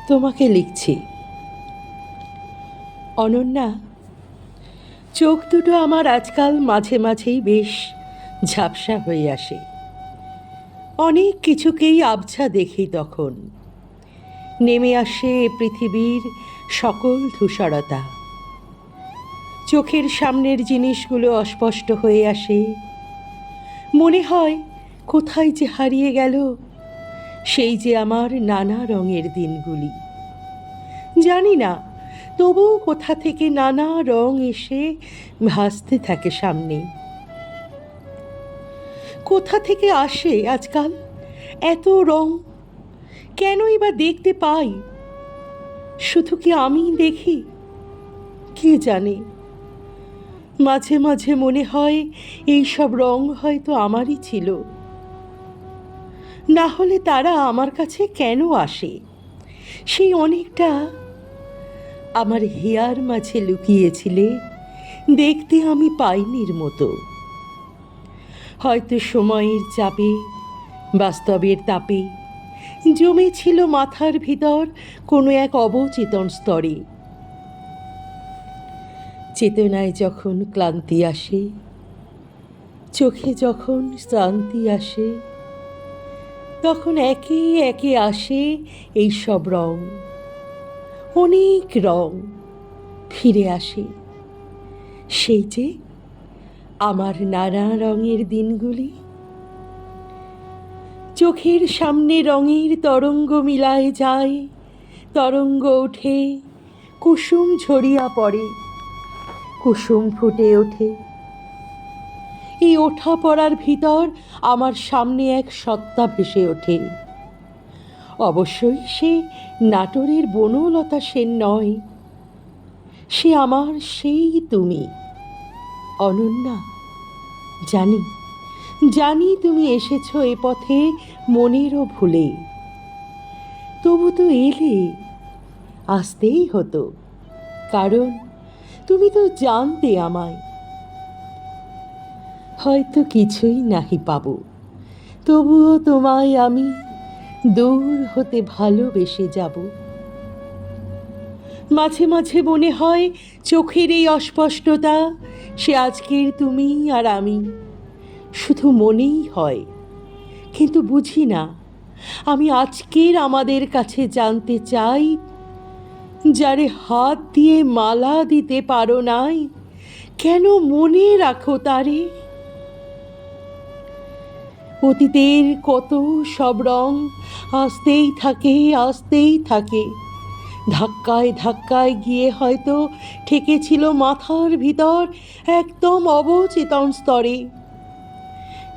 তোমাকে লিখছি। অনন্যা, চোখ দুটো আমার আজকাল মাঝে মাঝেই বেশ ঝাপসা হয়ে আসে। অনেক কিছুকেই আবছা দেখি তখন। নেমে আসে এ পৃথিবীর সকল ধূসরতা। চোখের সামনের জিনিসগুলো অস্পষ্ট হয়ে আসে। মনে হয় কোথায় যে হারিয়ে গেল সেই যে আমার নানা রঙের দিনগুলি। জানি না, তবুও কোথা থেকে নানা রং এসে ভাসতে থাকে সামনে। কোথা থেকে আসে আজকাল এত রং? কেনই বা দেখতে পাই? শুধু কি আমি দেখি? কে জানে। মাঝে মাঝে মনে হয় এই সব রং হয়তো আমারই ছিল। না হলে তারা আমার কাছে কেন আসে? সেই অনেকটা আমার হেয়ার মাঝে লুকিয়েছিলে, দেখতে আমি পাইনির মতো। হয়তো সময়ের চাপে, বাস্তবের তাপে জমেছিল মাথার ভিতর কোনো এক অবচেতন স্তরে। চেতনায় যখন ক্লান্তি আসে, চোখে যখন শ্রান্তি আসে, তখন একে একে আসে এই সব রং। অনেক রং ফিরে আসে, সেই যে আমার নানা রঙের দিনগুলি। চোখের সামনে রঙের তরঙ্গ মিলায় যায়, তরঙ্গ ওঠে, কুসুম ঝরিয়া পড়ে, কুসুম ফুটে ওঠে। এই ওঠা পড়ার ভিতর আমার সামনে এক সত্তা ভেসে ওঠে। অবশ্যই সে নাটোরের বনলতা সেন নয়, সে আমার সেই তুমি। অনন্যা, জানি জানি তুমি এসেছ এ পথে মনেরও ভুলে। তবু তো এলে, আসতেই হতো, কারণ তুমি তো জানতে আমায়। হয়তো কিছুই নাহি পাবো, তবুও তোমায় আমি দূর হতে ভালোবেসে যাব। মাঝে মাঝে মনে হয় চোখের এই অস্পষ্টতা সে আজকের তুমি আর আমি। শুধু মনেই হয়, কিন্তু বুঝি না। আমি আজকের আমাদের কাছে জানতে চাই, যারে হাত দিয়ে মালা দিতে পারো নাই, কেন মনে রাখো তারে? অতীতের কত সব রং আসতেই থাকে, আসতেই থাকে। ধাক্কায় ধাক্কায় গিয়ে হয়তো ঠেকেছিল মাথার ভিতর একদম অবচেতন স্তরে।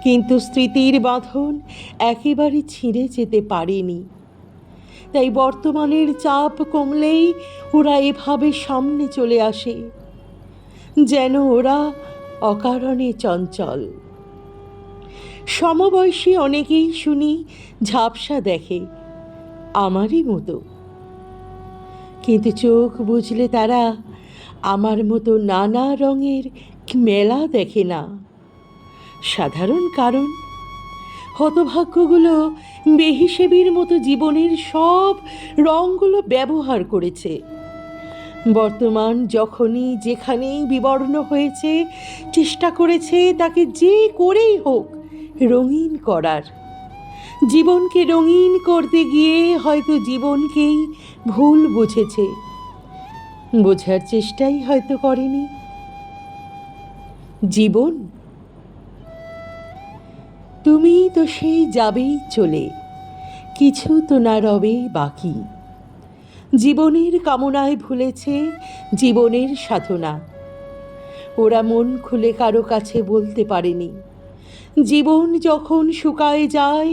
কিন্তু স্মৃতির বাঁধন একেবারে ছিঁড়ে যেতে পারেনি। তাই বর্তমানের চাপ কমলেই ওরা এভাবে সামনে চলে আসে, যেন ওরা অকারণে চঞ্চল। সমবয়সী অনেকেই শুনি ঝাপসা দেখে, আমারই মতো। কিন্তু চোখ বুঝলে তারা আমার মতো নানা রঙের মেলা দেখে না। সাধারণ কারণ, হতভাগ্যগুলো বেহিসেবির মতো জীবনের সব রঙগুলো ব্যবহার করেছে। বর্তমান যখনই যেখানেই বিবর্ণ হয়েছে, চেষ্টা করেছে তাকে যে করেই হোক রঙিন করার। জীবনকে রঙিন করতে গিয়ে হয়তো জীবনকেই ভুল বুঝেছে, বোঝার চেষ্টাই হয়তো করেনি। জীবন, তুমি তো সেই যাবেই চলে, কিছু তো না রবে বাকি। জীবনের কামনায় ভুলেছে জীবনের সাধনা। ওরা মন খুলে কারো কাছে বলতে পারেনি, জীবন যখন শুকায় যায়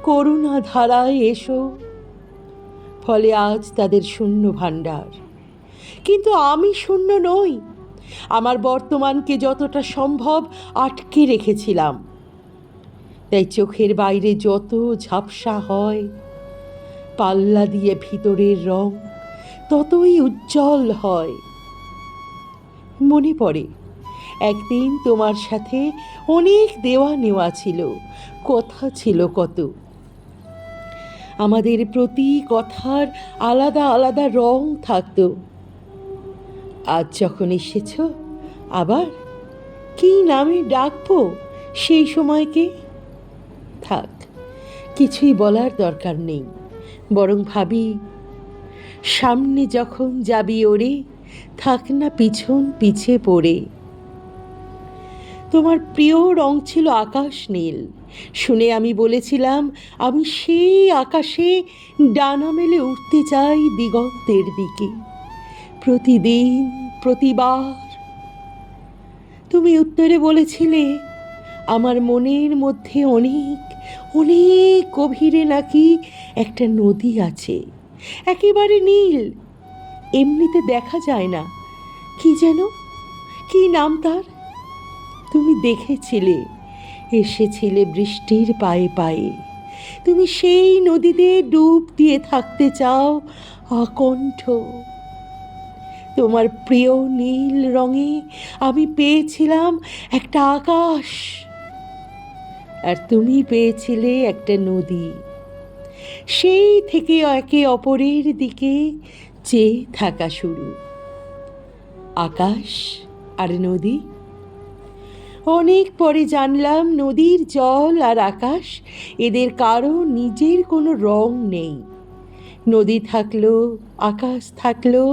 করুণা ধারায় এসো। ফলে আজ তাদের শূন্য ভাণ্ডার। কিন্তু আমি শূন্য নই। আমার বর্তমানকে যতটা সম্ভব আটকে রেখেছিলাম। তাই চোখের বাইরে যত ঝাপসা হয়, পাল্লা দিয়ে ভিতরের রং ততই উজ্জ্বল হয়। মনে পড়ে একদিন তোমার সাথে অনেক দেওয়া নেওয়া ছিল, কথা ছিল কত। আমাদের প্রতি কথার আলাদা আলাদা রং থাকতো। আজ যখন এসেছ, আবার কী নামে ডাকবো সেই সময়কে? থাক, কিছুই বলার দরকার নেই। বরং ভাবি, সামনে যখন যাবি ওরে, থাক না পিছন পিছে পড়ে। তোমার প্রিয় রং ছিল আকাশ নীল। শুনে আমি বলেছিলাম, আমি সেই আকাশে ডানা মেলে উঠতে চাই দিগন্তের দিকে, প্রতিদিন, প্রতিবার। তুমি উত্তরে বলেছিলে, আমার মনের মধ্যে অনেক অনেক গভীরে নাকি একটা নদী আছে, একেবারে নীল, এমনিতে দেখা যায় না। কি যেন, কি নাম তার? তুমি দেখেছিলে, এসেছিলে বৃষ্টির পায়ে পায়ে। তুমি সেই নদীতে ডুব দিয়ে থাকতে চাও আকণ্ঠ। তোমার প্রিয় নীল রঙে আমি পেয়েছিলাম একটা আকাশ, আর তুমি পেয়েছিলে একটা নদী। সেই থেকে একে অপরের দিকে চেয়ে থাকা শুরু। আকাশ আর নদী। অনেক পরে জানলাম, নদীর জল আর আকাশ, এদের কারো নিজের কোনো রং নেই। নদী থাকলো, আকাশ থাকলো,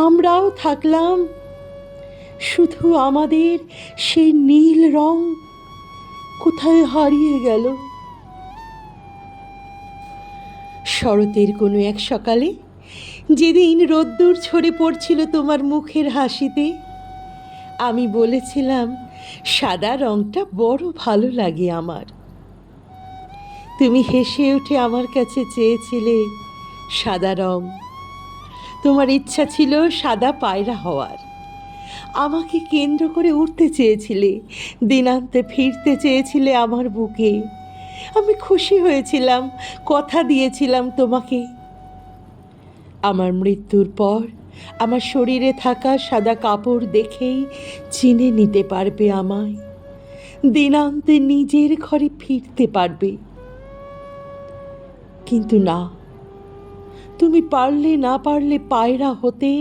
আমরাও থাকলাম, শুধু আমাদের সেই নীল রং কোথায় হারিয়ে গেল। শরতের কোনো এক সকালে, যেদিন রোদ্দুর ঝরে পড়ছিল তোমার মুখের হাসিতে, আমি বলেছিলাম, সাদা রংটা বড় ভালো লাগে আমার। তুমি হেসে উঠে আমার কাছে চেয়েছিলে সাদা রং। তোমার ইচ্ছা ছিল সাদা পায়রা হওয়ার। আমাকে কেন্দ্র করে উঠতে চেয়েছিলে, দিনান্তে ফিরতে চেয়েছিলে আমার বুকে। আমি খুশি হয়েছিলাম, কথা দিয়েছিলাম তোমাকে, আমার মৃত্যুর পর আমার শরীরে থাকা সাদা কাপড় দেখেই চিনে নিতে পারবে আমায়, দিনান্তে নিজের ঘরে ফিরতে পারবে। কিন্তু না, তুমি পারলে না পারলে পায়রা হতে,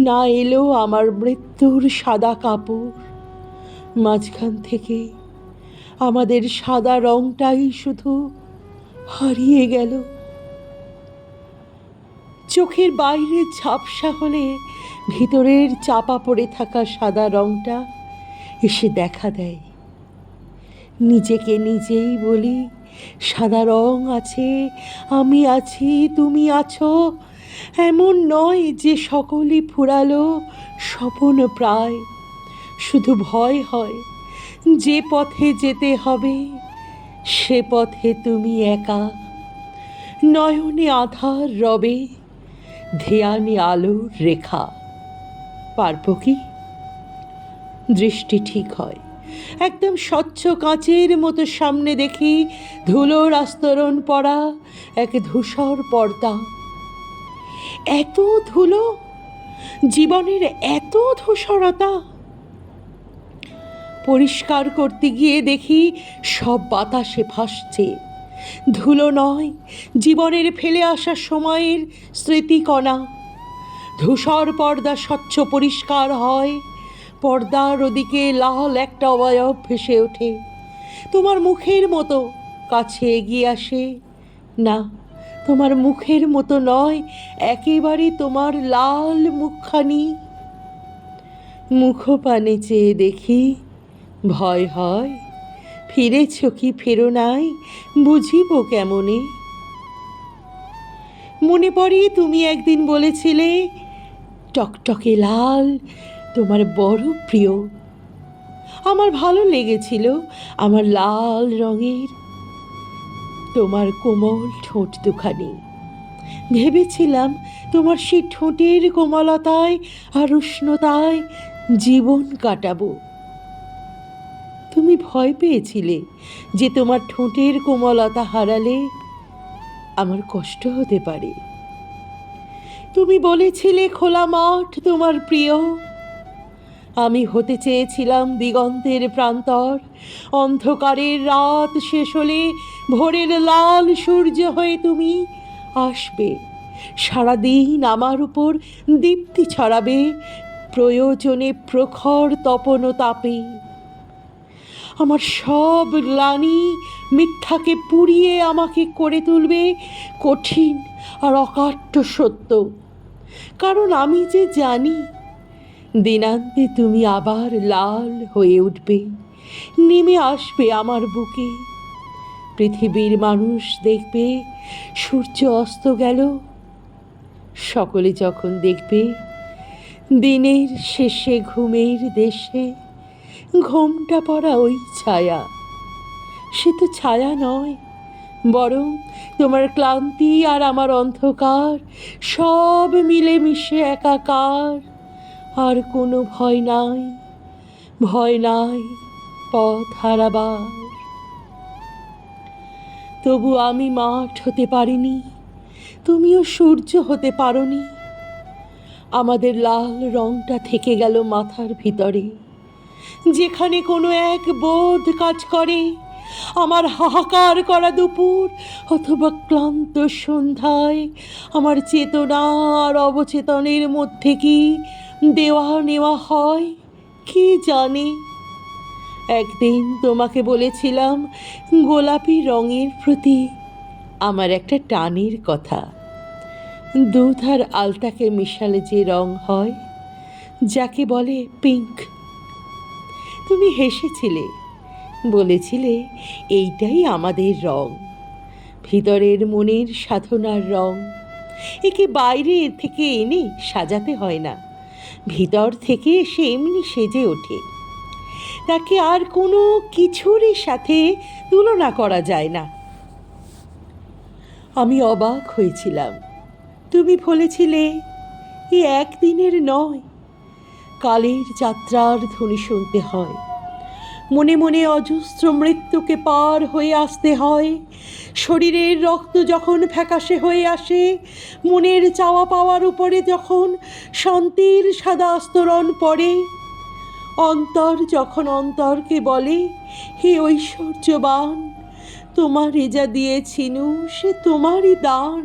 না এলো আমার মৃত্যুর সাদা কাপড়। মাঝখান থেকে আমাদের সাদা রংটাই শুধু হারিয়ে গেল। চোখের বাইরে ঝাপসা হলে ভিতরের চাপা পড়ে থাকা সাদা রংটা এসে দেখা দেয়। নিজেকে নিজেই বলি, সাদা রং আছে, আমি আছি, তুমি আছো। এমন নয় যে সকলই ফুরালো স্বপন প্রায়। শুধু ভয় হয়, যে পথে যেতে হবে সে পথে তুমি একা। নয়নে আধার রবে, ধ্যানে আলোর রেখা। পারবো কি? দৃষ্টি ঠিক হয়, একদম স্বচ্ছ কাঁচের মতো সামনে দেখি ধুলোর আস্তরণ পড়া এক ধূসর পর্দা। এত ধুলো, জীবনের এত ধূসরতা। পরিষ্কার করতে গিয়ে দেখি সব বাতাসে ভাসছে। ধুলো নয়, জীবনের ফেলে আসা সময়ের স্মৃতিকণা। ধূসর পর্দা স্বচ্ছ পরিষ্কার হয়, পর্দার ওদিকে লাল একটা অবয়ব ভেসে ওঠে, তোমার মুখের মতো কাছে এগিয়ে আসে। না, তোমার মুখের মতো নয়, একেবারে তোমার লাল মুখখানি। মুখপানে চেয়ে দেখি, ভয় হয়, ফিরেছ কি ফেরো নাই, বুঝিব কেমনে। মনে পড়ে তুমি একদিন বলেছিলে, টকটকে লাল তোমার বড় প্রিয়। আমার ভালো লেগেছিল আমার লাল রঙের তোমার কোমল ঠোঁট দুখানি। ভেবেছিলাম তোমার সেই ঠোঁটের কোমলতায় আর উষ্ণতায় জীবন কাটাবো। তুমি ভয় পেয়েছিলে যে তোমার ঠোঁটের কোমলতা হারালে আমার কষ্ট হতে পারে। তুমি বলেছিলে খোলা মাঠ তোমার প্রিয়। আমি হতে চেয়েছিলাম দিগন্তের প্রান্তর, অন্ধকারের রাত শেষ হলে ভোরের লাল সূর্য হয়ে তুমি আসবে, সারাদিন আমার উপর দীপ্তি ছড়াবে, প্রয়োজনে প্রখর তপন তাপে। আমার সব গ্লানি মিথ্যাকে পুড়িয়ে আমাকে করে তুলবে কঠিন আর অকাট্য সত্য। কারণ আমি যে জানি দিনান্তে তুমি আবার লাল হয়ে উঠবে, নেমে আসবে আমার বুকে। পৃথিবীর মানুষ দেখবে সূর্য অস্ত গেল, সকলে যখন দেখবে দিনের শেষে ঘুমের দেশে ঘোমটা পড়া ওই ছায়া, সে তো ছায়া নয়, বরং তোমার ক্লান্তি আর আমার অন্ধকার সব মিলেমিশে একাকার। আর কোনো ভয় নাই, ভয় নাই পথ হারাবার। তবু আমি মাঠ হতে পারিনি, তুমিও সূর্য হতে পারোনি। আমাদের লাল রংটা থেকে গেল মাথার ভিতরে, যেখানে কোনো এক বোধ কাজ করে। আমার হাহাকার করা দুপুর অথবা ক্লান্ত সন্ধ্যায় আমার চেতনা আর অবচেতনের মধ্যে কি দেওয়া নেওয়া হয় কি জানে। একদিন তোমাকে বলেছিলাম গোলাপি রঙের প্রতি আমার একটা টানের কথা। দুধ আর আলতাকে মিশালে যে রং হয়, যাকে বলে পিঙ্ক। তুমি হেসেছিলে, বলেছিলে এইটাই আমাদের রং, ভিতরের মনের সাধনার রং। একে বাইরে থেকে এনে সাজাতে হয় না, ভিতর থেকে সে এমনি সেজে ওঠে। তাকে আর কোনো কিছুরই সাথে তুলনা করা যায় না। আমি অবাক হয়েছিলাম, তুমি বলেছিলে এ একদিনের নয়, কালের যাত্রার ধ্বনি শুনতে হয়, মনে মনে অজস্র মৃত্যুকে পার হয়ে আসতে হয়। শরীরের রক্ত যখন ফ্যাকাশে হয়ে আসে, মনের চাওয়া পাওয়ার উপরে যখন শান্তির সাদা আস্তরণ পড়ে, অন্তর যখন অন্তরকে বলে হে ঐশ্বর্যবান, তোমারে যা দিয়েছিনু সে তোমারই দান,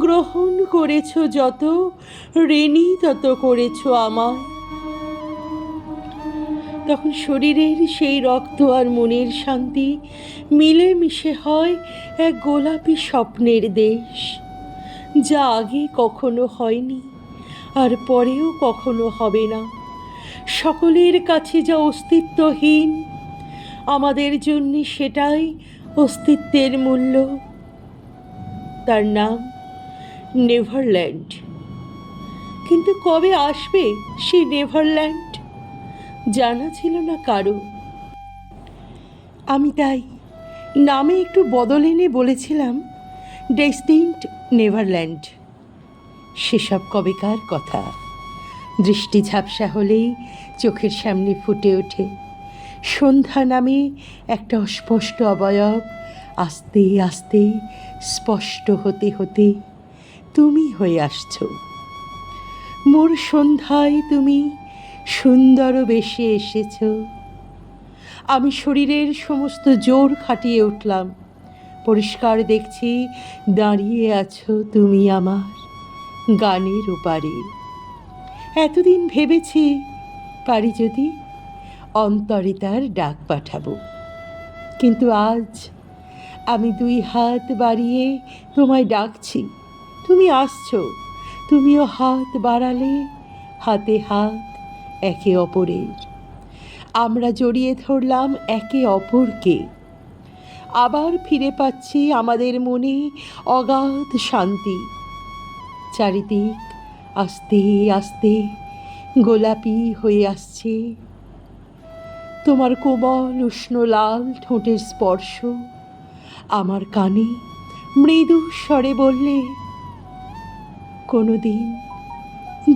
গ্রহণ করেছ যত, ঋণী তত করেছ আমায়। তখন শরীরের সেই রক্ত আর মনের শান্তি মিলেমিশে হয় এক গোলাপি স্বপ্নের দেশ, যা আগে কখনো হয়নি আর পরেও কখনো হবে না। সকলের কাছে যা অস্তিত্বহীন, আমাদের জন্য সেটাই অস্তিত্বের মূল্য। তার নাম নেভারল্যান্ড। কিন্তু কবে আসবে সেই নেভারল্যান্ড জানা ছিল না কারো। আমি তাই নামে একটু বদল এনে বলেছিলাম ডেস্টিনড নেভারল্যান্ড। সেসব কবেকার কথা, দৃষ্টি ঝাপসা হলেই চোখের সামনে ফুটে ওঠে সন্ধ্যা নামে একটা অস্পষ্ট অবয়ব। আস্তে আস্তে স্পষ্ট হতে হতে তুমি হয়ে আসছো। মোর সন্ধ্যায় তুমি সুন্দর বেশে এসেছ। আমি শরীরের সমস্ত জোর খাটিয়ে উঠলাম। পরিষ্কার দেখছি দাঁড়িয়ে আছো তুমি আমার গানের ওপারে। এতদিন ভেবেছি পারি যদি অন্তরে তার ডাক পাঠাবো, কিন্তু আজ আমি দুই হাত বাড়িয়ে তোমায় ডাকছি। তুমি আসছো, তুমিও হাত বাড়ালে, হাতে হাত একে অপরের। আমরা জড়িয়ে ধরলাম একে অপরকে। আবার ফিরে পাচ্ছি আমাদের মনে অগাধ শান্তি। চারিদিক আস্তে আস্তে গোলাপি হয়ে আসছে। তোমার কোমল উষ্ণ লাল ঠোঁটের স্পর্শ আমার কানে মৃদু স্বরে বললে, কোনোদিন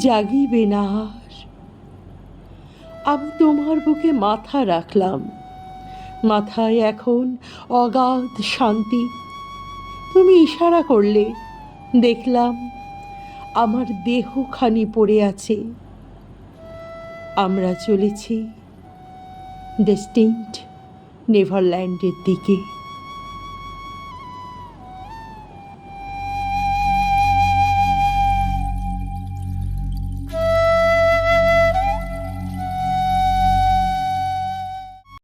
জাগিবে না আর। আমি তোমার বুকে মাথা রাখলাম, মাথায় এখন অগাধ শান্তি। তুমি ইশারা করলে, দেখলাম আমার দেহখানি পড়ে আছে। আমরা চলেছি ডেস্টিন্ড নেভারল্যান্ডের দিকে।